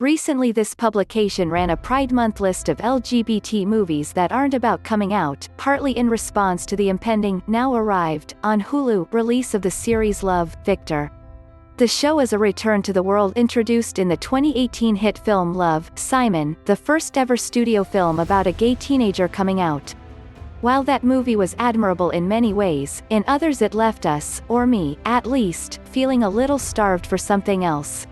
Recently this publication ran a Pride Month list of LGBT movies that aren't about coming out, partly in response to the impending, now arrived, on Hulu, release of the series Love, Victor. The show is a return to the world introduced in the 2018 hit film Love, Simon, the first ever studio film about a gay teenager coming out. While that movie was admirable in many ways, in others it left us, or me, at least, feeling a little starved for something else.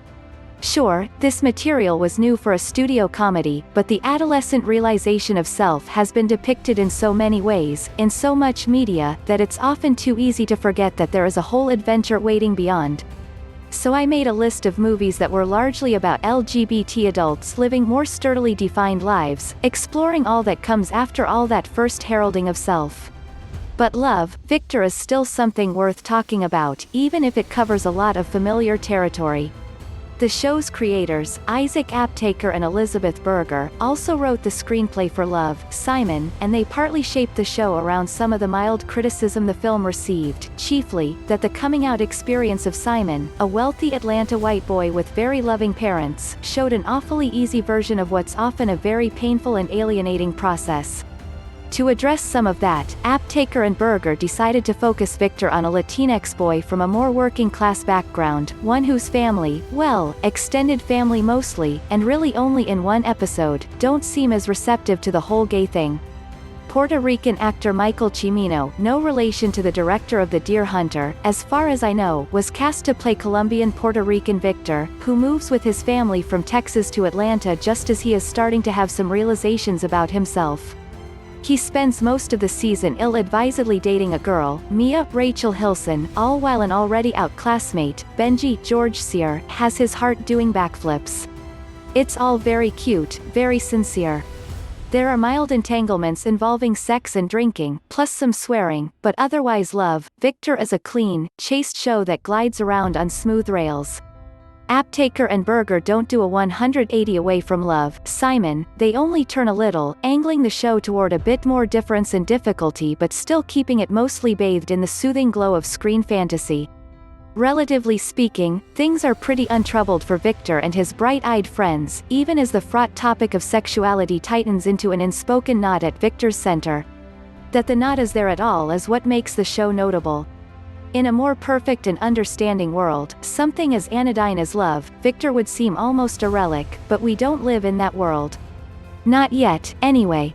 Sure, this material was new for a studio comedy, but the adolescent realization of self has been depicted in so many ways, in so much media, that it's often too easy to forget that there is a whole adventure waiting beyond. So I made a list of movies that were largely about LGBT adults living more sturdily defined lives, exploring all that comes after all that first heralding of self. But Love, Victor is still something worth talking about, even if it covers a lot of familiar territory. The show's creators, Isaac Aptaker and Elizabeth Berger, also wrote the screenplay for Love, Simon, and they partly shaped the show around some of the mild criticism the film received, chiefly, that the coming-out experience of Simon, a wealthy Atlanta white boy with very loving parents, showed an awfully easy version of what's often a very painful and alienating process. To address some of that, Aptaker and Berger decided to focus Victor on a Latinx boy from a more working-class background, one whose family, well, extended family mostly, and really only in one episode, don't seem as receptive to the whole gay thing. Puerto Rican actor Michael Cimino, no relation to the director of The Deer Hunter, as far as I know, was cast to play Colombian-Puerto Rican Victor, who moves with his family from Texas to Atlanta just as he is starting to have some realizations about himself. He spends most of the season ill-advisedly dating a girl, Mia Rachel Hilson, all while an already-out classmate, Benji George Sear, has his heart doing backflips. It's all very cute, very sincere. There are mild entanglements involving sex and drinking, plus some swearing, but otherwise Love, Victor is a clean, chaste show that glides around on smooth rails. Aptaker and Berger don't do a 180 away from Love, Simon, they only turn a little, angling the show toward a bit more difference and difficulty but still keeping it mostly bathed in the soothing glow of screen fantasy. Relatively speaking, things are pretty untroubled for Victor and his bright-eyed friends, even as the fraught topic of sexuality tightens into an unspoken knot at Victor's center. That the knot is there at all is what makes the show notable. In a more perfect and understanding world, something as anodyne as love, Victor would seem almost a relic, but we don't live in that world. Not yet, anyway.